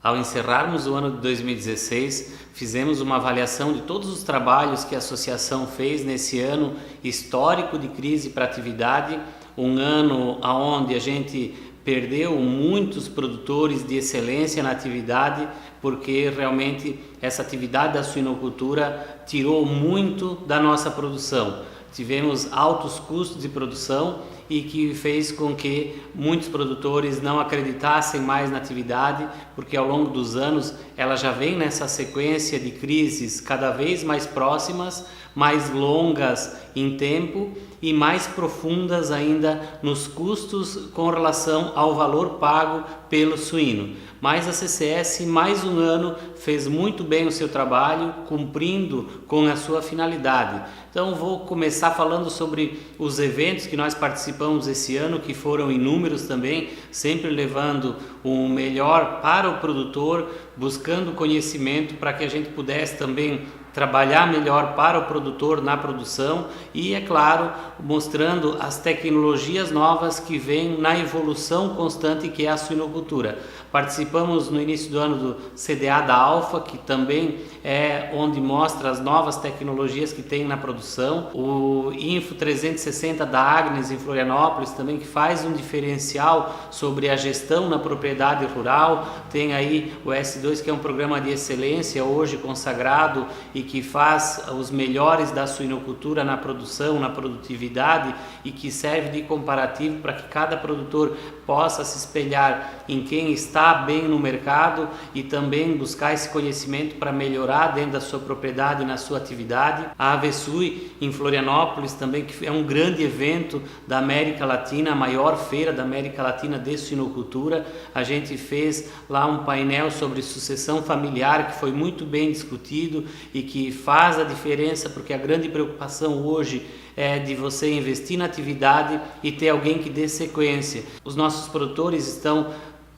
Ao encerrarmos o ano de 2016, fizemos uma avaliação de todos os trabalhos que a associação fez nesse ano histórico de crise para a atividade, um ano onde a gente perdeu muitos produtores de excelência na atividade, porque realmente essa atividade da suinocultura tirou muito da nossa produção. Tivemos altos custos de produção e que fez com que muitos produtores não acreditassem mais na atividade, porque ao longo dos anos ela já vem nessa sequência de crises cada vez mais próximas, mais longas em tempo e mais profundas ainda nos custos com relação ao valor pago pelo suíno. Mas a CCS, mais um ano, fez muito bem o seu trabalho, cumprindo com a sua finalidade. Então vou começar falando sobre os eventos que nós participamos esse ano, que foram inúmeros também, sempre levando o melhor para o produtor, buscando conhecimento para que a gente pudesse também trabalhar melhor para o produtor na produção e, é claro, mostrando as tecnologias novas que vêm na evolução constante que é a suinocultura. Participamos no início do ano do CDA da Alfa, que também é onde mostra as novas tecnologias que tem na produção. O Info 360 da Agnes em Florianópolis também, que faz um diferencial sobre a gestão na propriedade rural. Tem aí o S2, que é um programa de excelência hoje consagrado e que faz os melhores da suinocultura na produção, na produtividade e que serve de comparativo para que cada produtor possa se espelhar em quem está bem no mercado e também buscar esse conhecimento para melhorar dentro da sua propriedade e na sua atividade. A AVSUI em Florianópolis também, que é um grande evento da América Latina, a maior feira da América Latina de suinocultura. A gente fez lá um painel sobre sucessão familiar que foi muito bem discutido e que faz a diferença, porque a grande preocupação hoje é de você investir na atividade e ter alguém que dê sequência. Os nossos produtores estão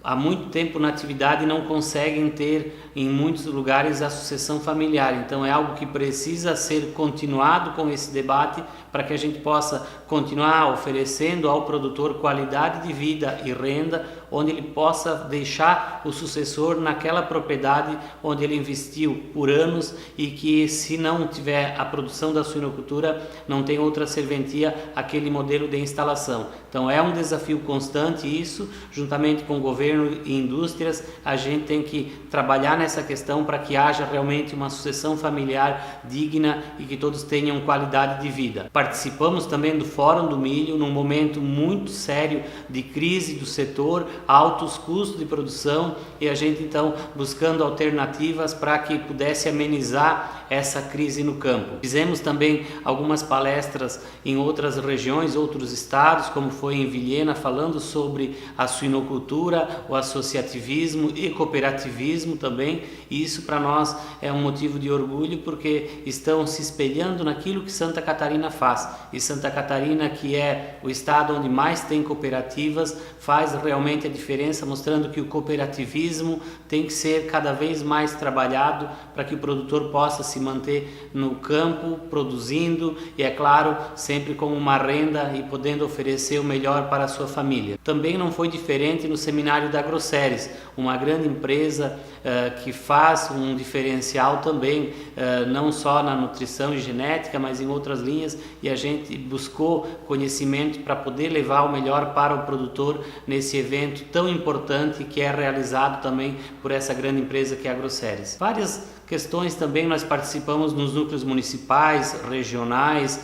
há muito tempo na atividade e não conseguem ter em muitos lugares a sucessão familiar. Então é algo que precisa ser continuado com esse debate para que a gente possa continuar oferecendo ao produtor qualidade de vida e renda, onde ele possa deixar o sucessor naquela propriedade onde ele investiu por anos e que, se não tiver a produção da suinocultura, não tem outra serventia aquele modelo de instalação. Então é um desafio constante isso, juntamente com o governo e indústrias, a gente tem que trabalhar nessa questão para que haja realmente uma sucessão familiar digna e que todos tenham qualidade de vida. Participamos também do Fórum do Milho, num momento muito sério de crise do setor, altos custos de produção e a gente então buscando alternativas para que pudesse amenizar essa crise no campo. Fizemos também algumas palestras em outras regiões, outros estados, como foi em Vilhena, falando sobre a suinocultura, o associativismo e cooperativismo também, e isso para nós é um motivo de orgulho porque estão se espelhando naquilo que Santa Catarina faz, e Santa Catarina, que é o estado onde mais tem cooperativas, faz realmente a diferença, mostrando que o cooperativismo tem que ser cada vez mais trabalhado para que o produtor possa se manter no campo, produzindo e, é claro, sempre com uma renda e podendo oferecer o melhor para a sua família. Também não foi diferente no seminário da Agroceres, uma grande empresa que faz um diferencial também, não só na nutrição e genética, mas em outras linhas, e a gente buscou conhecimento para poder levar o melhor para o produtor nesse evento tão importante que é realizado também por essa grande empresa que é a Agroceres. Várias questões também nós participamos nos núcleos municipais, regionais,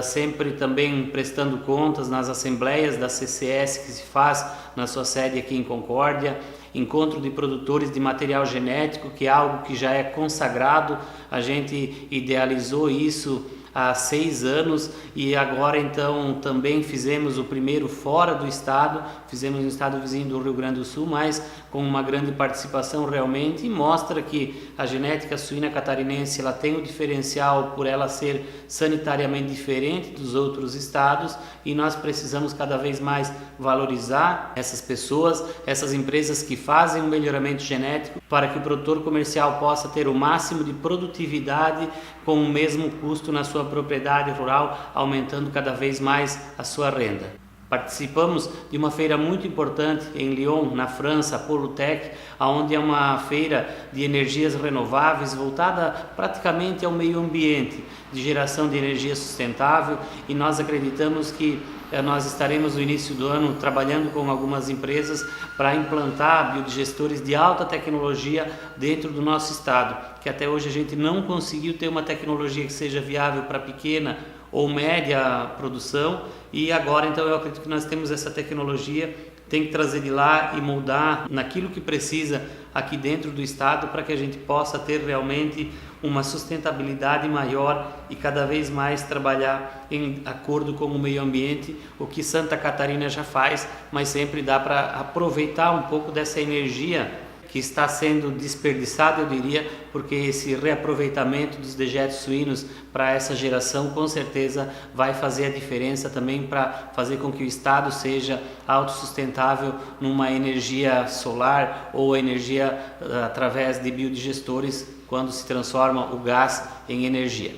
sempre também prestando contas nas assembleias da CCS que se faz na sua sede aqui em Concórdia, encontro de produtores de material genético, que é algo que já é consagrado, a gente idealizou isso há 6 anos e agora então também fizemos o primeiro fora do estado, fizemos no estado vizinho do Rio Grande do Sul, mas com uma grande participação realmente, e mostra que a genética suína catarinense ela tem o diferencial por ela ser sanitariamente diferente dos outros estados, e nós precisamos cada vez mais valorizar essas pessoas, essas empresas que fazem um melhoramento genético para que o produtor comercial possa ter o máximo de produtividade com o mesmo custo na sua propriedade rural, aumentando cada vez mais a sua renda. Participamos de uma feira muito importante em Lyon, na França, a Polutech, onde é uma feira de energias renováveis voltada praticamente ao meio ambiente, de geração de energia sustentável, e nós acreditamos que nós estaremos no início do ano trabalhando com algumas empresas para implantar biodigestores de alta tecnologia dentro do nosso estado, que até hoje a gente não conseguiu ter uma tecnologia que seja viável para pequena ou média produção, e agora então eu acredito que nós temos essa tecnologia, tem que trazer de lá e moldar naquilo que precisa aqui dentro do estado para que a gente possa ter realmente uma sustentabilidade maior e cada vez mais trabalhar em acordo com o meio ambiente, o que Santa Catarina já faz, mas sempre dá para aproveitar um pouco dessa energia que está sendo desperdiçado, eu diria, porque esse reaproveitamento dos dejetos suínos para essa geração com certeza vai fazer a diferença também para fazer com que o estado seja autossustentável numa energia solar ou energia através de biodigestores, quando se transforma o gás em energia.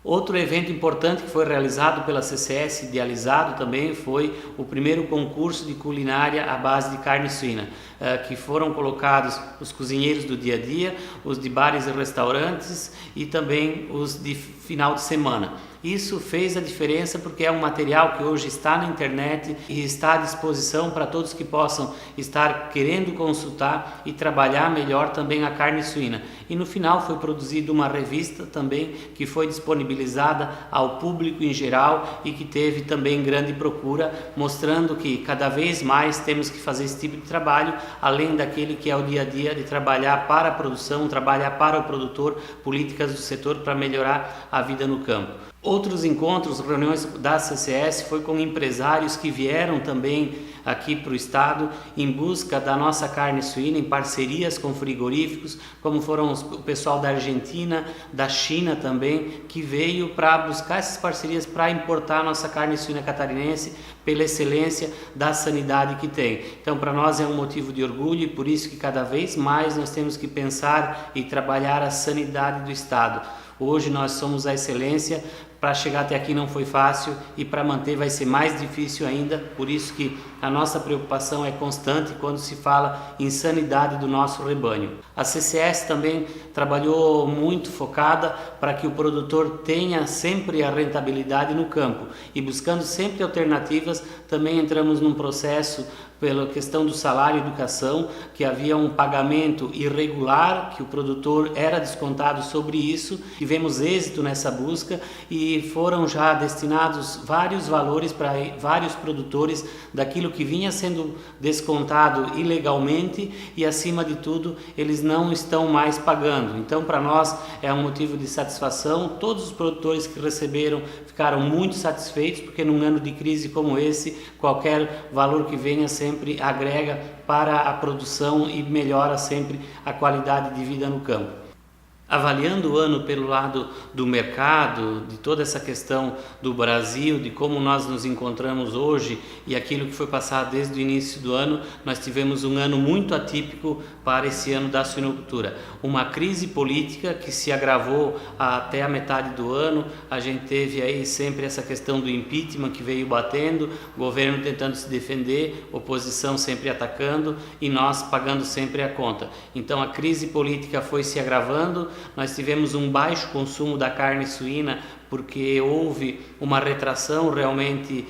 Outro evento importante que foi realizado pela CCS, idealizado também, foi o primeiro concurso de culinária à base de carne suína, que foram colocados os cozinheiros do dia a dia, os de bares e restaurantes e também os de final de semana. Isso fez a diferença porque é um material que hoje está na internet e está à disposição para todos que possam estar querendo consultar e trabalhar melhor também a carne suína. E no final foi produzida uma revista também que foi disponibilizada ao público em geral e que teve também grande procura, mostrando que cada vez mais temos que fazer esse tipo de trabalho, além daquele que é o dia a dia de trabalhar para a produção, trabalhar para o produtor, políticas do setor para melhorar a vida no campo. Outros encontros, reuniões da CCS foi com empresários que vieram também aqui para o estado em busca da nossa carne suína, em parcerias com frigoríficos, como foram o pessoal da Argentina, da China também, que veio para buscar essas parcerias para importar a nossa carne suína catarinense pela excelência da sanidade que tem. Então, para nós é um motivo de orgulho e por isso que cada vez mais nós temos que pensar e trabalhar a sanidade do estado. Hoje nós somos a excelência, para chegar até aqui não foi fácil e para manter vai ser mais difícil ainda, por isso que a nossa preocupação é constante quando se fala em sanidade do nosso rebanho. A CCS também trabalhou muito focada para que o produtor tenha sempre a rentabilidade no campo e buscando sempre alternativas, também entramos num processo pela questão do salário e educação, que havia um pagamento irregular, que o produtor era descontado sobre isso. Tivemos êxito nessa busca e foram já destinados vários valores para vários produtores daquilo que vinha sendo descontado ilegalmente e, acima de tudo, eles não estão mais pagando. Então, para nós é um motivo de satisfação. Todos os produtores que receberam ficaram muito satisfeitos, porque num ano de crise como esse, qualquer valor que venha sempre agrega para a produção e melhora sempre a qualidade de vida no campo. Avaliando o ano pelo lado do mercado, de toda essa questão do Brasil, de como nós nos encontramos hoje e aquilo que foi passado desde o início do ano, nós tivemos um ano muito atípico para esse ano da suinocultura. Uma crise política que se agravou até a metade do ano, a gente teve aí sempre essa questão do impeachment que veio batendo, governo tentando se defender, oposição sempre atacando e nós pagando sempre a conta. Então a crise política foi se agravando. Nós tivemos um baixo consumo da carne suína porque houve uma retração realmente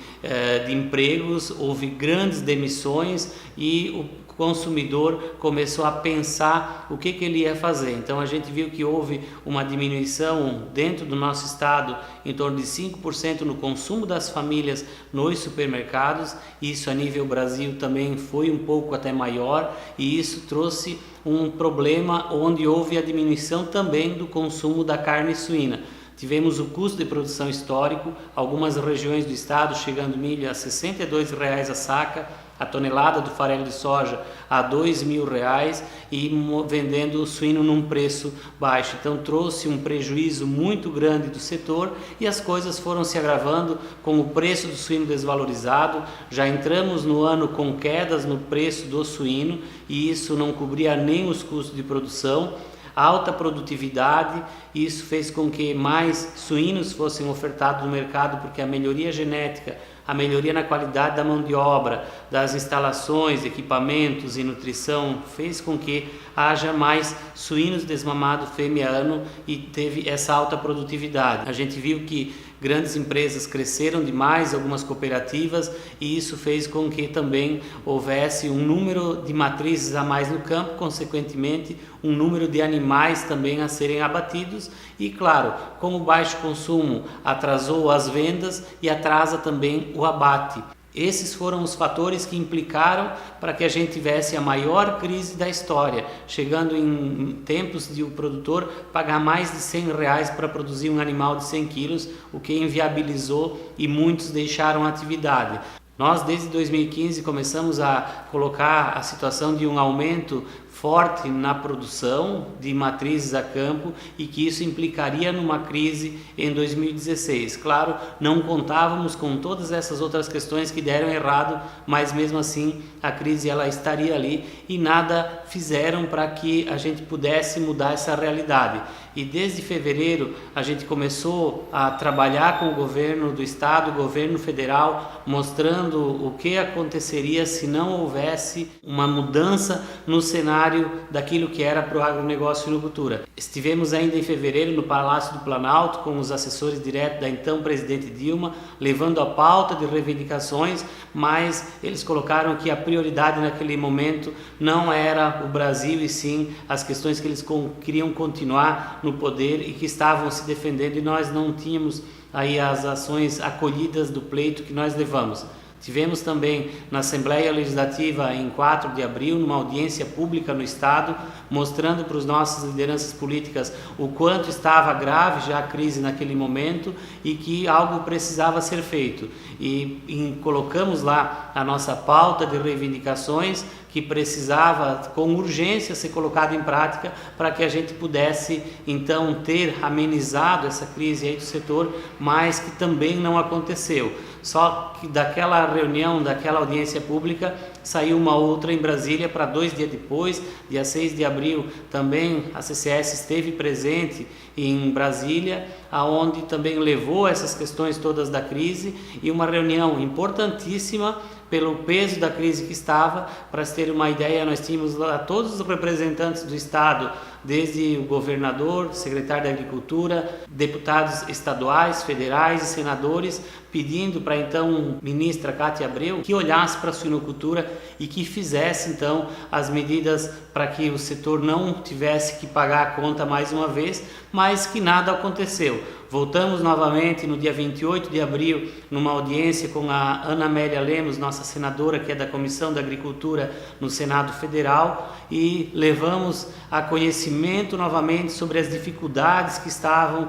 de empregos, houve grandes demissões e o consumidor começou a pensar o que ele ia fazer. Então a gente viu que houve uma diminuição dentro do nosso estado em torno de 5% no consumo das famílias nos supermercados. Isso a nível Brasil também foi um pouco até maior e isso trouxe um problema onde houve a diminuição também do consumo da carne suína. Tivemos o custo de produção histórico, algumas regiões do estado chegando milho a R$ 62,00 a saca, a tonelada do farelo de soja a R$ 2.000 e vendendo o suíno num preço baixo. Então trouxe um prejuízo muito grande do setor e as coisas foram se agravando com o preço do suíno desvalorizado. Já entramos no ano com quedas no preço do suíno e isso não cobria nem os custos de produção. Alta produtividade, e isso fez com que mais suínos fossem ofertados no mercado, porque a melhoria genética, a melhoria na qualidade da mão de obra, das instalações, equipamentos e nutrição fez com que haja mais suínos desmamados fêmea ano e teve essa alta produtividade. A gente viu que grandes empresas cresceram demais, algumas cooperativas, e isso fez com que também houvesse um número de matrizes a mais no campo, consequentemente um número de animais também a serem abatidos e, claro, como o baixo consumo atrasou as vendas e atrasa também o abate. Esses foram os fatores que implicaram para que a gente tivesse a maior crise da história, chegando em tempos de o produtor pagar mais de R$100 para produzir um animal de 100 quilos, o que inviabilizou e muitos deixaram a atividade. Nós, desde 2015, começamos a colocar a situação de um aumento forte na produção de matrizes a campo e que isso implicaria numa crise em 2016. Claro, não contávamos com todas essas outras questões que deram errado, mas mesmo assim a crise ela estaria ali e nada fizeram para que a gente pudesse mudar essa realidade. E desde fevereiro a gente começou a trabalhar com o governo do estado, o governo federal, mostrando o que aconteceria se não houvesse uma mudança no cenário daquilo que era para o agronegócio e suinocultura. Estivemos ainda em fevereiro no Palácio do Planalto com os assessores diretos da então presidente Dilma, levando a pauta de reivindicações, mas eles colocaram que a prioridade naquele momento não era o Brasil e sim as questões que eles queriam continuar no poder e que estavam se defendendo, e nós não tínhamos aí as ações acolhidas do pleito que nós levamos. Tivemos também na Assembleia Legislativa em 4 de abril, numa audiência pública no Estado, mostrando para as nossas lideranças políticas o quanto estava grave já a crise naquele momento e que algo precisava ser feito. E colocamos lá a nossa pauta de reivindicações que precisava com urgência ser colocada em prática para que a gente pudesse então ter amenizado essa crise aí do setor, mas que também não aconteceu. Só que daquela reunião, daquela audiência pública, saiu uma outra em Brasília para 2 dias depois, dia 6 de abril, também a CCS esteve presente em Brasília, aonde também levou essas questões todas da crise e uma reunião importantíssima pelo peso da crise que estava. Para se ter uma ideia, nós tínhamos lá todos os representantes do Estado, desde o governador, secretário da Agricultura, deputados estaduais, federais e senadores, pedindo para então a ministra Cátia Abreu que olhasse para a suinocultura e que fizesse então as medidas para que o setor não tivesse que pagar a conta mais uma vez, mas que nada aconteceu. Voltamos novamente no dia 28 de abril, numa audiência com a Ana Amélia Lemos, nossa senadora, que é da Comissão da Agricultura no Senado Federal, e levamos a conhecimento novamente sobre as dificuldades que estavam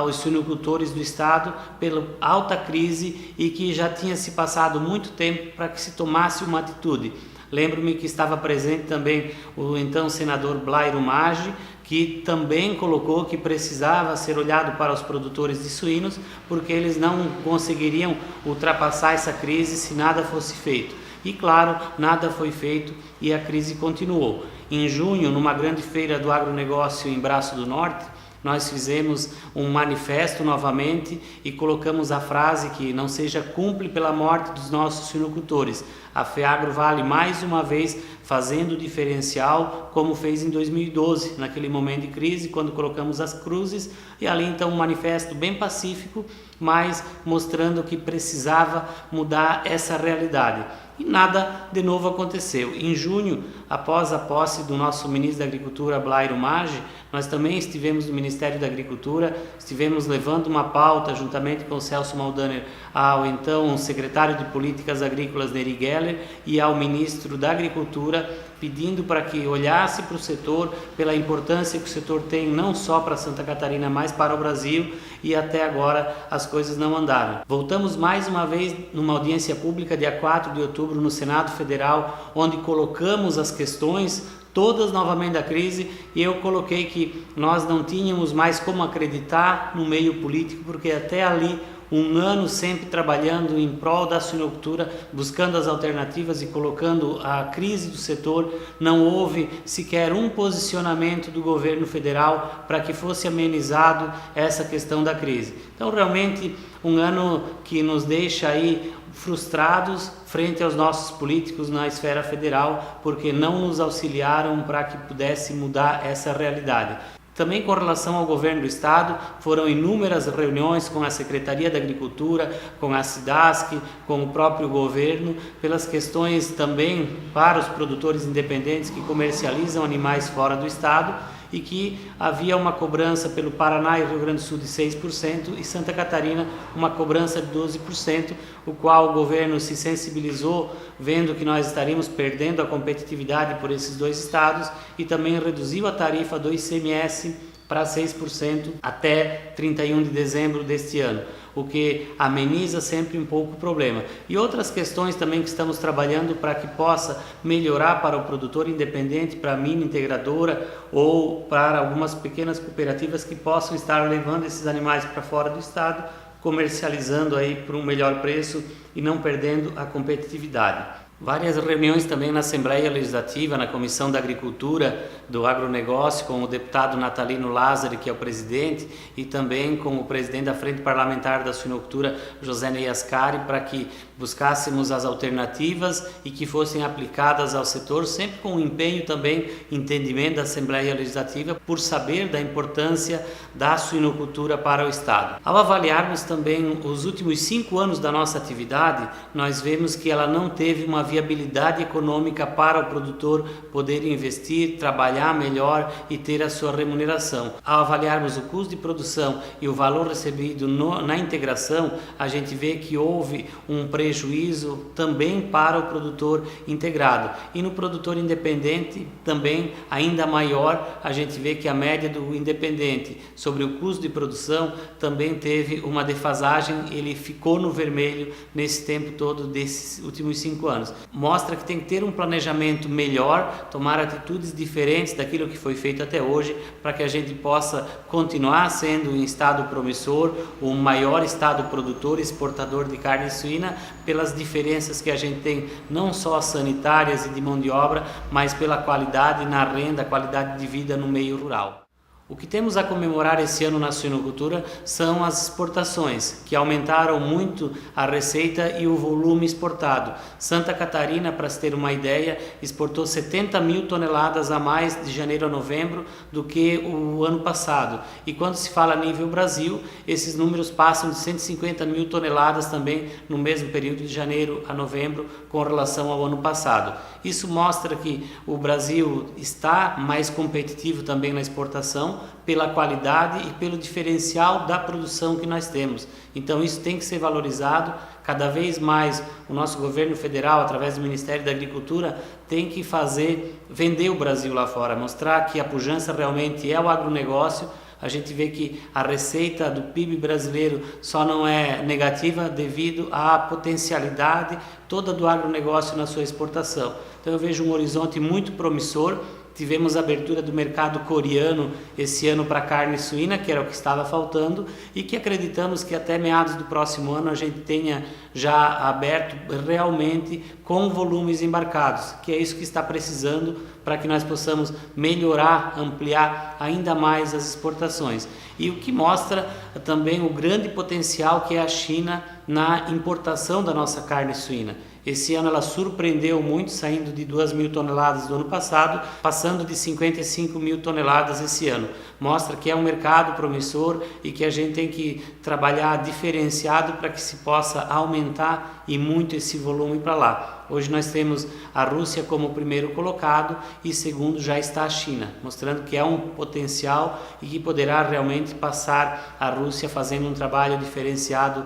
os suinocultores do Estado pela alta crise e que já tinha se passado muito tempo para que se tomasse uma atitude. Lembro-me que estava presente também o então senador Blairo Maggi, que também colocou que precisava ser olhado para os produtores de suínos, porque eles não conseguiriam ultrapassar essa crise se nada fosse feito. E claro, nada foi feito e a crise continuou. Em junho, numa grande feira do agronegócio em Braço do Norte, nós fizemos um manifesto novamente e colocamos a frase que não seja cúmplice pela morte dos nossos suinocultores. A FEAGRO Vale mais uma vez fazendo o diferencial, como fez em 2012, naquele momento de crise, quando colocamos as cruzes, e ali então um manifesto bem pacífico, mas mostrando que precisava mudar essa realidade. E nada de novo aconteceu. Em junho, após a posse do nosso ministro da Agricultura, Blairo Maggi, nós também estivemos no Ministério da Agricultura, estivemos levando uma pauta juntamente com o Celso Maldaner ao então secretário de Políticas Agrícolas, Neri Geller, e ao ministro da Agricultura, pedindo para que olhasse para o setor, pela importância que o setor tem não só para Santa Catarina, mas para o Brasil, e até agora as coisas não andaram. Voltamos mais uma vez numa audiência pública dia 4 de outubro no Senado Federal, onde colocamos as questões todas novamente da crise, e eu coloquei que nós não tínhamos mais como acreditar no meio político, porque até ali um ano sempre trabalhando em prol da suinocultura, buscando as alternativas e colocando a crise do setor, não houve sequer um posicionamento do governo federal para que fosse amenizado essa questão da crise. Então realmente um ano que nos deixa aí frustrados frente aos nossos políticos na esfera federal, porque não nos auxiliaram para que pudesse mudar essa realidade. Também com relação ao governo do estado, foram inúmeras reuniões com a Secretaria da Agricultura, com a SIDASC, com o próprio governo, pelas questões também para os produtores independentes que comercializam animais fora do estado, e que havia uma cobrança pelo Paraná e Rio Grande do Sul de 6% e Santa Catarina uma cobrança de 12%, o qual o governo se sensibilizou, vendo que nós estaríamos perdendo a competitividade por esses dois estados, e também reduziu a tarifa do ICMS para 6% até 31 de dezembro deste ano, o que ameniza sempre um pouco o problema. E outras questões também que estamos trabalhando para que possa melhorar para o produtor independente, para a mini integradora ou para algumas pequenas cooperativas que possam estar levando esses animais para fora do estado, comercializando aí por um melhor preço e não perdendo a competitividade. Várias reuniões também na Assembleia Legislativa, na Comissão da Agricultura, do Agronegócio, com o deputado Natalino Lázari, que é o presidente, e também com o presidente da Frente Parlamentar da Suinocultura, José Ney Ascari, para que buscássemos as alternativas e que fossem aplicadas ao setor, sempre com o empenho também, entendimento da Assembleia Legislativa, por saber da importância da suinocultura para o Estado. Ao avaliarmos também os últimos 5 anos da nossa atividade, nós vemos que ela não teve uma viabilidade econômica para o produtor poder investir, trabalhar melhor e ter a sua remuneração. Ao avaliarmos o custo de produção e o valor recebido na integração, a gente vê que houve um prejuízo também para o produtor integrado. E no produtor independente também ainda maior, a gente vê que a média do independente sobre o custo de produção também teve uma defasagem, ele ficou no vermelho nesse tempo todo desses últimos 5 anos. Mostra que tem que ter um planejamento melhor, tomar atitudes diferentes daquilo que foi feito até hoje, para que a gente possa continuar sendo um estado promissor, o maior estado produtor e exportador de carne suína, pelas diferenças que a gente tem, não só sanitárias e de mão de obra, mas pela qualidade na renda, qualidade de vida no meio rural. O que temos a comemorar esse ano na suinocultura são as exportações, que aumentaram muito a receita e o volume exportado. Santa Catarina, para se ter uma ideia, exportou 70 mil toneladas a mais de janeiro a novembro do que o ano passado. E quando se fala a nível Brasil, esses números passam de 150 mil toneladas também no mesmo período de janeiro a novembro com relação ao ano passado. Isso mostra que o Brasil está mais competitivo também na exportação, pela qualidade e pelo diferencial da produção que nós temos. Então isso tem que ser valorizado. Cada vez mais o nosso governo federal, através do Ministério da Agricultura, tem que vender o Brasil lá fora, mostrar que a pujança realmente é o agronegócio. A gente vê que a receita do PIB brasileiro só não é negativa devido à potencialidade toda do agronegócio na sua exportação. Então eu vejo um horizonte muito promissor. Tivemos a abertura do mercado coreano esse ano para carne suína, que era o que estava faltando, e que acreditamos que até meados do próximo ano a gente tenha já aberto realmente com volumes embarcados, que é isso que está precisando para que nós possamos melhorar, ampliar ainda mais as exportações. E o que mostra também o grande potencial que é a China na importação da nossa carne suína. Esse ano ela surpreendeu muito, saindo de 2 mil toneladas do ano passado, passando de 55 mil toneladas esse ano. Mostra que é um mercado promissor e que a gente tem que trabalhar diferenciado para que se possa aumentar e muito esse volume para lá. Hoje nós temos a Rússia como primeiro colocado e segundo já está a China, mostrando que é um potencial e que poderá realmente passar a Rússia fazendo um trabalho diferenciado.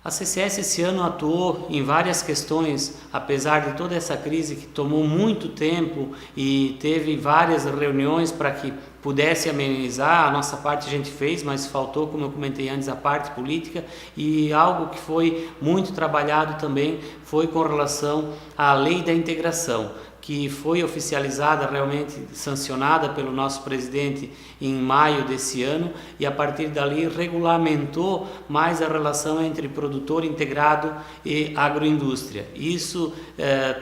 A CCS esse ano atuou em várias questões, apesar de toda essa crise que tomou muito tempo e teve várias reuniões para que pudesse amenizar. A nossa parte a gente fez, mas faltou, como eu comentei antes, a parte política, e algo que foi muito trabalhado também foi com relação à lei da integração, que foi oficializada, realmente sancionada pelo nosso presidente em maio desse ano, e a partir dali regulamentou mais a relação entre produtor integrado e agroindústria. Isso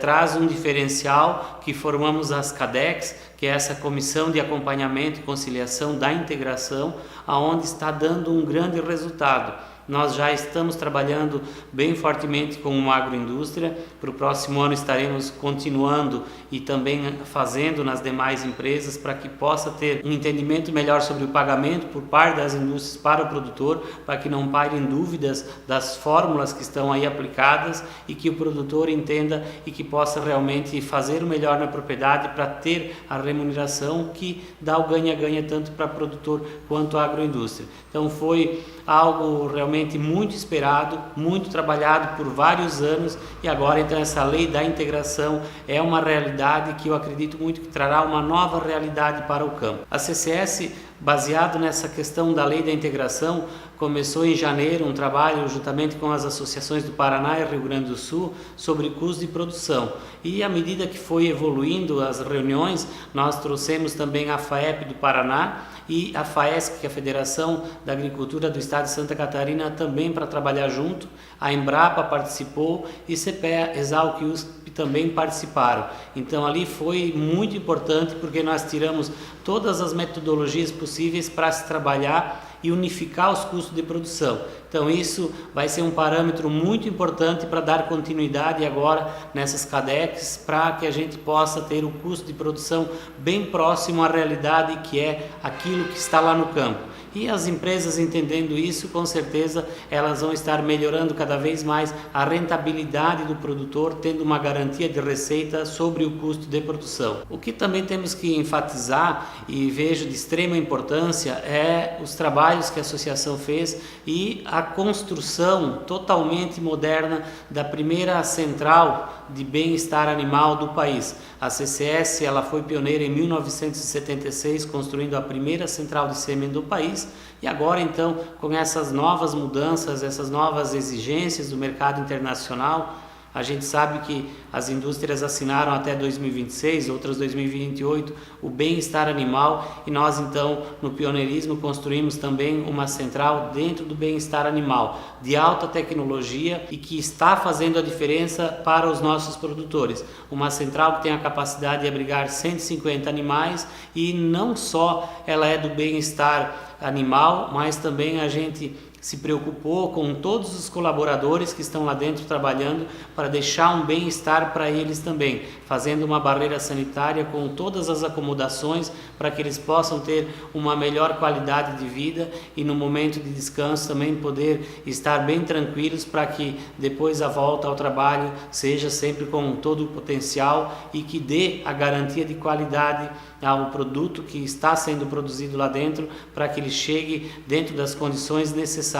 traz um diferencial que formamos as CADECs, que é essa comissão de acompanhamento e conciliação da integração, aonde está dando um grande resultado. Nós já estamos trabalhando bem fortemente com a agroindústria. Para o próximo ano estaremos continuando e também fazendo nas demais empresas para que possa ter um entendimento melhor sobre o pagamento por parte das indústrias para o produtor, para que não pairem dúvidas das fórmulas que estão aí aplicadas e que o produtor entenda e que possa realmente fazer o melhor na propriedade para ter a remuneração que dá o ganha-ganha tanto para o produtor quanto a agroindústria. Então foi algo realmente muito esperado, muito trabalhado por vários anos, e agora então essa lei da integração é uma realidade que eu acredito muito que trará uma nova realidade para o campo. A CCS, baseado nessa questão da lei da integração, começou em janeiro um trabalho juntamente com as associações do Paraná e Rio Grande do Sul sobre custo de produção, e à medida que foi evoluindo as reuniões, nós trouxemos também a FAEP do Paraná e a FAESC, que é a Federação da Agricultura do Estado de Santa Catarina, também para trabalhar junto. A Embrapa participou e CPEA, Exalc e USP também participaram. Então ali foi muito importante porque nós tiramos todas as metodologias possíveis para se trabalhar e unificar os custos de produção. Então isso vai ser um parâmetro muito importante para dar continuidade agora nessas CADECs, para que a gente possa ter o custo de produção bem próximo à realidade que é aquilo que está lá no campo. E as empresas entendendo isso, com certeza elas vão estar melhorando cada vez mais a rentabilidade do produtor, tendo uma garantia de receita sobre o custo de produção. O que também temos que enfatizar e vejo de extrema importância é os trabalhos que a associação fez e a construção totalmente moderna da primeira central de bem-estar animal do país. A CCS ela foi pioneira em 1976, construindo a primeira central de sêmen do país, e agora então com essas novas mudanças, essas novas exigências do mercado internacional, a gente sabe que as indústrias assinaram até 2026, outras 2028, o bem-estar animal, e nós então no pioneirismo construímos também uma central dentro do bem-estar animal, de alta tecnologia e que está fazendo a diferença para os nossos produtores. Uma central que tem a capacidade de abrigar 150 animais, e não só ela é do bem-estar animal, mas também a gente se preocupou com todos os colaboradores que estão lá dentro trabalhando para deixar um bem-estar para eles também, fazendo uma barreira sanitária com todas as acomodações para que eles possam ter uma melhor qualidade de vida e no momento de descanso também poder estar bem tranquilos para que depois a volta ao trabalho seja sempre com todo o potencial e que dê a garantia de qualidade ao produto que está sendo produzido lá dentro, para que ele chegue dentro das condições necessárias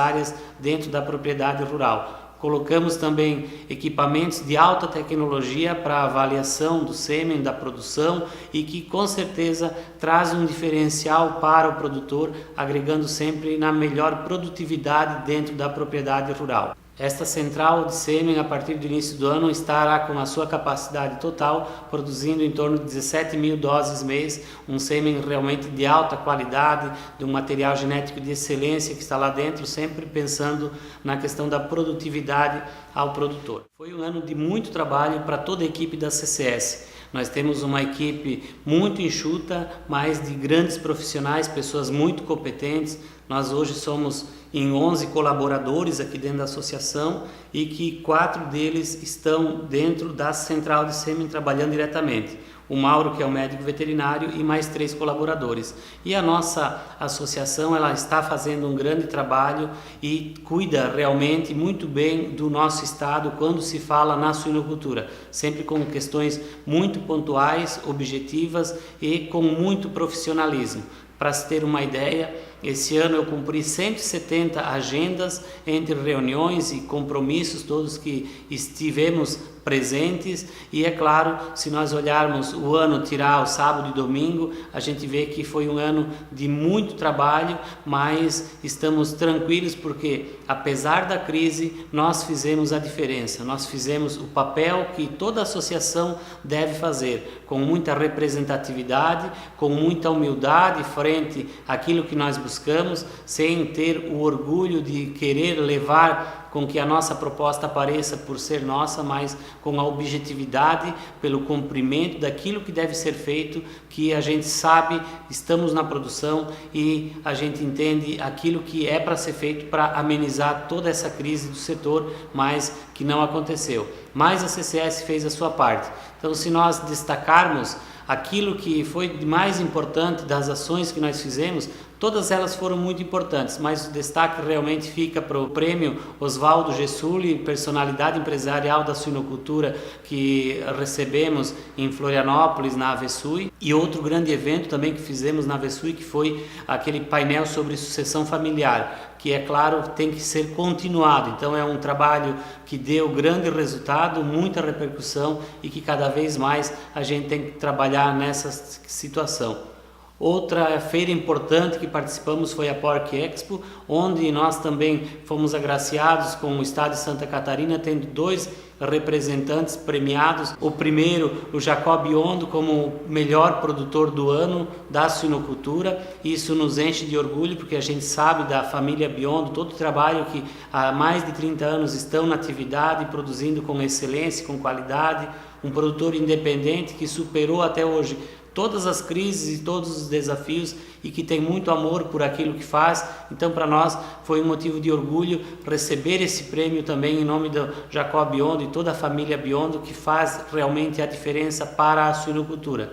dentro da propriedade rural. Colocamos também equipamentos de alta tecnologia para avaliação do sêmen, da produção, e que com certeza traz um diferencial para o produtor, agregando sempre na melhor produtividade dentro da propriedade rural. Esta central de sêmen, a partir do início do ano, estará com a sua capacidade total, produzindo em torno de 17 mil doses mês, um sêmen realmente de alta qualidade, de um material genético de excelência que está lá dentro, sempre pensando na questão da produtividade ao produtor. Foi um ano de muito trabalho para toda a equipe da CCS. Nós temos uma equipe muito enxuta, mas de grandes profissionais, pessoas muito competentes. Nós hoje somos em 11 colaboradores aqui dentro da associação e que 4 deles estão dentro da central de sêmen trabalhando diretamente. O Mauro, que é o médico veterinário, e mais 3 colaboradores. E a nossa associação ela está fazendo um grande trabalho e cuida realmente muito bem do nosso estado quando se fala na suinocultura, sempre com questões muito pontuais, objetivas e com muito profissionalismo, Para se ter uma ideia, esse ano eu cumpri 170 agendas entre reuniões e compromissos, todos que estivemos presentes, e é claro, se nós olharmos o ano, tirar o sábado e domingo, a gente vê que foi um ano de muito trabalho, mas estamos tranquilos porque, apesar da crise, nós fizemos a diferença, nós fizemos o papel que toda associação deve fazer, com muita representatividade, com muita humildade frente àquilo que nós buscamos, sem ter o orgulho de querer levar com que a nossa proposta apareça por ser nossa, mas com a objetividade, pelo cumprimento daquilo que deve ser feito, que a gente sabe, estamos na produção e a gente entende aquilo que é para ser feito para amenizar toda essa crise do setor, mas que não aconteceu. Mas a CCS fez a sua parte. Então, se nós destacarmos aquilo que foi de mais importante das ações que nós fizemos, todas elas foram muito importantes, mas o destaque realmente fica para o prêmio Oswaldo Gessulli, personalidade empresarial da suinocultura, que recebemos em Florianópolis, na Avesui, e outro grande evento também que fizemos na Avesui, que foi aquele painel sobre sucessão familiar, que é claro tem que ser continuado. Então é um trabalho que deu grande resultado, muita repercussão e que cada vez mais a gente tem que trabalhar nessa situação. Outra feira importante que participamos foi a Porc Expo, onde nós também fomos agraciados com o estado de Santa Catarina, tendo 2 representantes premiados. O primeiro, o Jacob Biondo, como o melhor produtor do ano da suinocultura. Isso nos enche de orgulho, porque a gente sabe da família Biondo, todo o trabalho que há mais de 30 anos estão na atividade, produzindo com excelência, com qualidade. Um produtor independente que superou até hoje todas as crises e todos os desafios e que tem muito amor por aquilo que faz. Então, para nós foi um motivo de orgulho receber esse prêmio também em nome do Jacob Biondo e toda a família Biondo, que faz realmente a diferença para a suinocultura.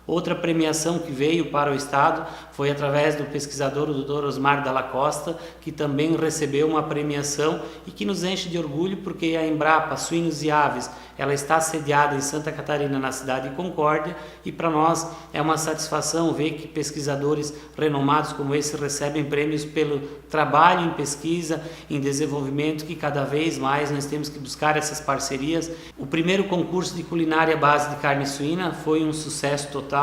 Outra premiação que veio para o Estado foi através do pesquisador, o Dr. Osmar Dalla Costa, que também recebeu uma premiação e que nos enche de orgulho, porque a Embrapa Suínos e Aves, ela está sediada em Santa Catarina, na cidade de Concórdia, e para nós é uma satisfação ver que pesquisadores renomados como esse recebem prêmios pelo trabalho em pesquisa, em desenvolvimento, que cada vez mais nós temos que buscar essas parcerias. O primeiro concurso de culinária à base de carne suína foi um sucesso total,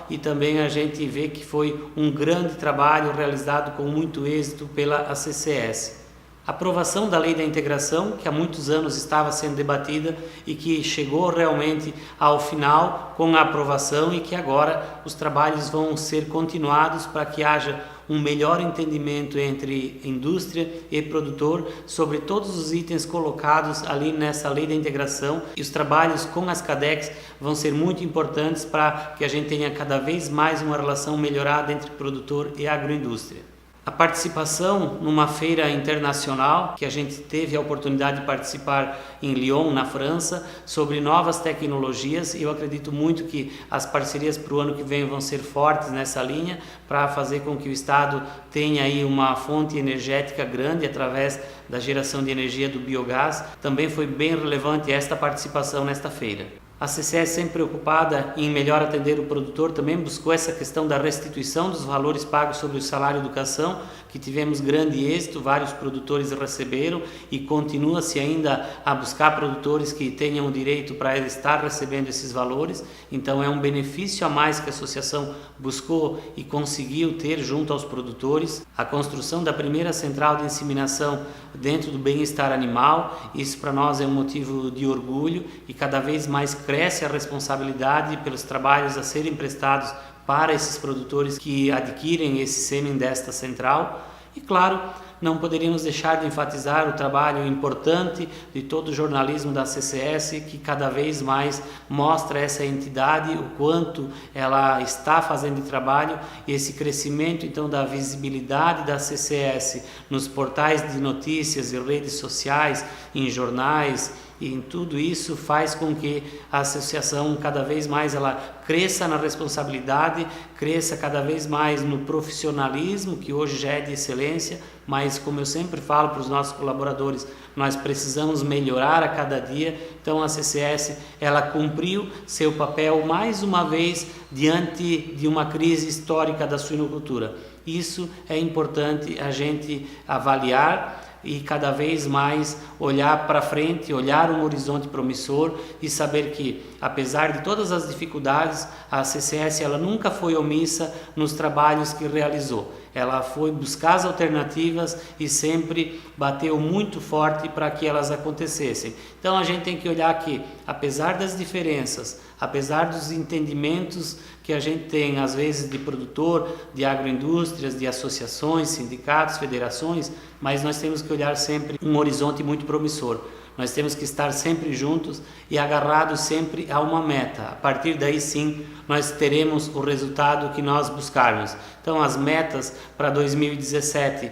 e também a gente vê que foi um grande trabalho realizado com muito êxito pela ACCS. A aprovação da Lei da Integração, que há muitos anos estava sendo debatida e que chegou realmente ao final com a aprovação, e que agora os trabalhos vão ser continuados para que haja um melhor entendimento entre indústria e produtor sobre todos os itens colocados ali nessa Lei da Integração, e os trabalhos com as CADEX vão ser muito importantes para que a gente tenha cada vez mais uma relação melhorada entre produtor e agroindústria. A participação numa feira internacional, que a gente teve a oportunidade de participar em Lyon, na França, sobre novas tecnologias. Eu acredito muito que as parcerias para o ano que vem vão ser fortes nessa linha, para fazer com que o Estado tenha aí uma fonte energética grande através da geração de energia do biogás. Também foi bem relevante esta participação nesta feira. A CCS, sempre preocupada em melhor atender o produtor, também buscou essa questão da restituição dos valores pagos sobre o salário e educação, que tivemos grande êxito, vários produtores receberam, e continua-se ainda a buscar produtores que tenham o direito para estar recebendo esses valores. Então é um benefício a mais que a associação buscou e conseguiu ter junto aos produtores. A construção da primeira central de inseminação dentro do bem-estar animal, isso para nós é um motivo de orgulho, e cada vez mais cresce a responsabilidade pelos trabalhos a serem prestados para esses produtores que adquirem esse sêmen desta central. E claro, não poderíamos deixar de enfatizar o trabalho importante de todo o jornalismo da CCS, que cada vez mais mostra essa entidade, o quanto ela está fazendo de trabalho, e esse crescimento então da visibilidade da CCS nos portais de notícias e redes sociais, em jornais, e em tudo isso faz com que a associação cada vez mais ela cresça na responsabilidade, cresça cada vez mais no profissionalismo, que hoje já é de excelência, mas como eu sempre falo para os nossos colaboradores, nós precisamos melhorar a cada dia. Então a CCS ela cumpriu seu papel mais uma vez diante de uma crise histórica da suinocultura. Isso é importante a gente avaliar e cada vez mais olhar para frente, olhar um horizonte promissor e saber que, apesar de todas as dificuldades, a CCS ela nunca foi omissa nos trabalhos que realizou. Ela foi buscar as alternativas e sempre bateu muito forte para que elas acontecessem. Então a gente tem que olhar que, apesar das diferenças, apesar dos entendimentos que a gente tem às vezes de produtor, de agroindústrias, de associações, sindicatos, federações, mas nós temos que olhar sempre um horizonte muito promissor. Nós temos que estar sempre juntos e agarrados sempre a uma meta. A partir daí sim, nós teremos o resultado que nós buscarmos. Então as metas para 2017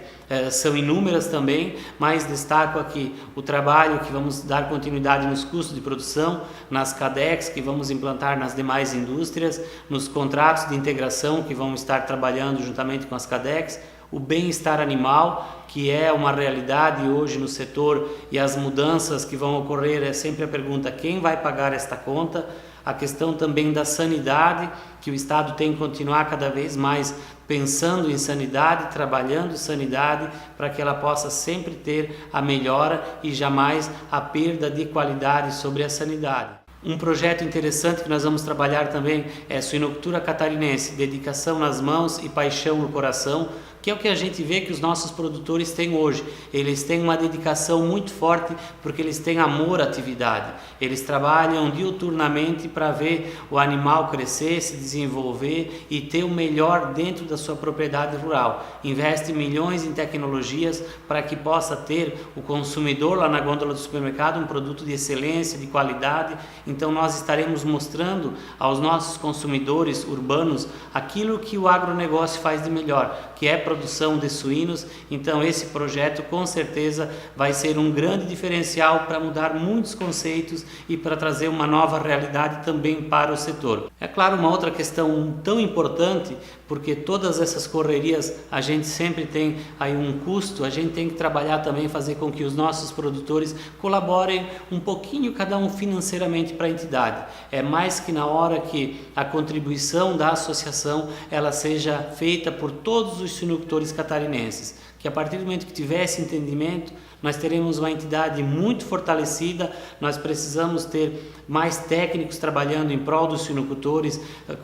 são inúmeras também, mas destaco aqui o trabalho que vamos dar continuidade nos custos de produção, nas CADEX que vamos implantar nas demais indústrias, nos contratos de integração que vamos estar trabalhando juntamente com as CADEX, o bem-estar animal, que é uma realidade hoje no setor, e as mudanças que vão ocorrer é sempre a pergunta: quem vai pagar esta conta? A questão também da sanidade, que o Estado tem que continuar cada vez mais pensando em sanidade, trabalhando sanidade, para que ela possa sempre ter a melhora e jamais a perda de qualidade sobre a sanidade. Um projeto interessante que nós vamos trabalhar também é suinocultura catarinense, dedicação nas mãos e paixão no coração, que é o que a gente vê que os nossos produtores têm hoje. Eles têm uma dedicação muito forte porque eles têm amor à atividade. Eles trabalham diuturnamente para ver o animal crescer, se desenvolver e ter o melhor dentro da sua propriedade rural. Investe milhões em tecnologias para que possa ter o consumidor lá na gôndola do supermercado um produto de excelência, de qualidade. Então nós estaremos mostrando aos nossos consumidores urbanos aquilo que o agronegócio faz de melhor, que é produção de suínos. Então esse projeto com certeza vai ser um grande diferencial para mudar muitos conceitos e para trazer uma nova realidade também para o setor. É claro, uma outra questão tão importante, porque todas essas correrias a gente sempre tem aí um custo, a gente tem que trabalhar também, fazer com que os nossos produtores colaborem um pouquinho cada um financeiramente para a entidade. É mais que na hora que a contribuição da associação ela seja feita por todos os suinocultores catarinenses, que a partir do momento que tiver esse entendimento, nós teremos uma entidade muito fortalecida. Nós precisamos ter mais técnicos trabalhando em prol dos suinocultores,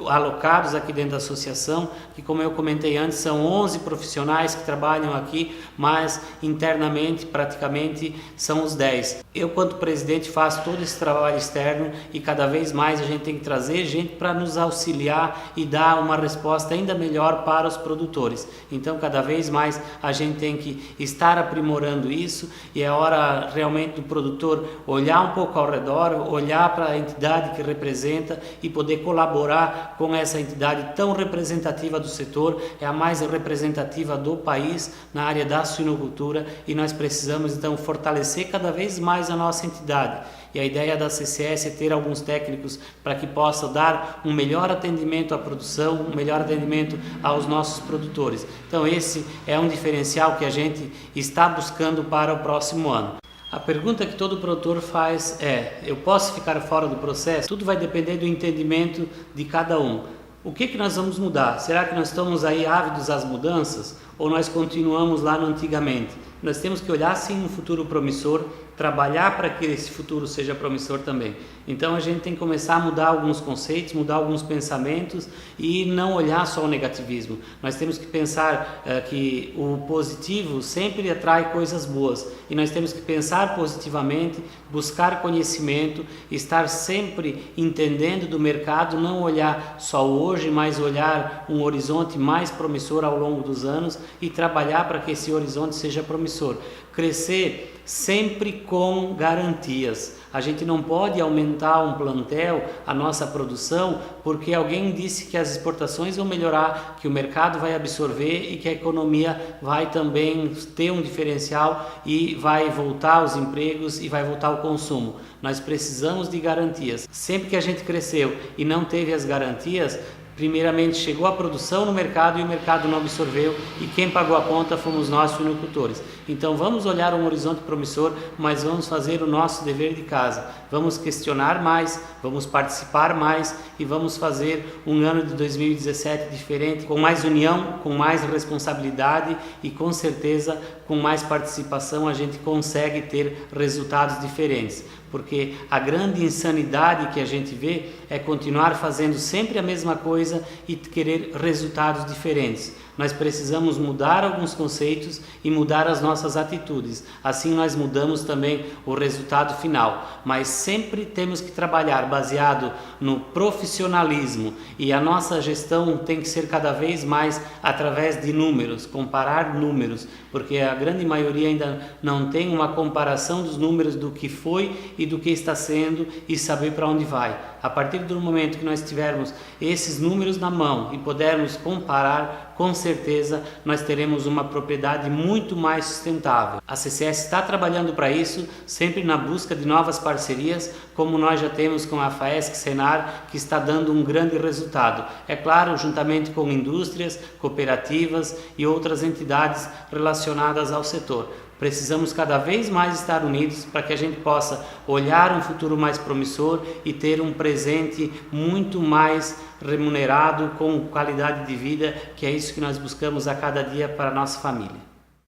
alocados aqui dentro da associação, que, como eu comentei antes, são 11 profissionais que trabalham aqui, mas internamente praticamente são os 10. Eu, quanto presidente, faço todo esse trabalho externo e cada vez mais a gente tem que trazer gente para nos auxiliar e dar uma resposta ainda melhor para os produtores. Então, cada vez mais a gente tem que estar aprimorando isso, e é hora realmente do produtor olhar um pouco ao redor, olhar para a entidade que representa e poder colaborar com essa entidade tão representativa do setor. É a mais representativa do país na área da suinocultura e nós precisamos então fortalecer cada vez mais a nossa entidade. E a ideia da CCS é ter alguns técnicos para que possa dar um melhor atendimento à produção, um melhor atendimento aos nossos produtores. Então esse é um diferencial que a gente está buscando para o próximo ano. A pergunta que todo produtor faz é: eu posso ficar fora do processo? Tudo vai depender do entendimento de cada um. O que nós vamos mudar? Será que nós estamos aí ávidos às mudanças ou nós continuamos lá no antigamente? Nós temos que olhar sim um futuro promissor, trabalhar para que esse futuro seja promissor também. Então a gente tem que começar a mudar alguns conceitos, mudar alguns pensamentos e não olhar só o negativismo. Nós temos que pensar que o positivo sempre atrai coisas boas e nós temos que pensar positivamente, buscar conhecimento, estar sempre entendendo do mercado, não olhar só hoje, mas olhar um horizonte mais promissor ao longo dos anos e trabalhar para que esse horizonte seja promissor. Crescer sempre com garantias. A gente não pode aumentar um plantel, a nossa produção, porque alguém disse que as exportações vão melhorar, que o mercado vai absorver e que a economia vai também ter um diferencial e vai voltar os empregos e vai voltar o consumo. Nós precisamos de garantias. Sempre que a gente cresceu e não teve as garantias, primeiramente chegou a produção no mercado e o mercado não absorveu, e quem pagou a conta fomos nós, suinocultores. Então vamos olhar um horizonte promissor, mas vamos fazer o nosso dever de casa. Vamos questionar mais, vamos participar mais e vamos fazer um ano de 2017 diferente, com mais união, com mais responsabilidade e com certeza com mais participação a gente consegue ter resultados diferentes. Porque a grande insanidade que a gente vê é continuar fazendo sempre a mesma coisa e querer resultados diferentes. Nós precisamos mudar alguns conceitos e mudar as nossas atitudes. Assim nós mudamos também o resultado final. Mas sempre temos que trabalhar baseado no profissionalismo, e a nossa gestão tem que ser cada vez mais através de números, comparar números, porque a grande maioria ainda não tem uma comparação dos números do que foi e do que está sendo e saber para onde vai. A partir do momento que nós tivermos esses números na mão e pudermos comparar, com certeza nós teremos uma propriedade muito mais sustentável. A CCS está trabalhando para isso, sempre na busca de novas parcerias, como nós já temos com a FAESC Senar, que está dando um grande resultado. É claro, juntamente com indústrias, cooperativas e outras entidades relacionadas ao setor. Precisamos cada vez mais estar unidos para que a gente possa olhar um futuro mais promissor e ter um presente muito mais remunerado, com qualidade de vida, que é isso que nós buscamos a cada dia para a nossa família.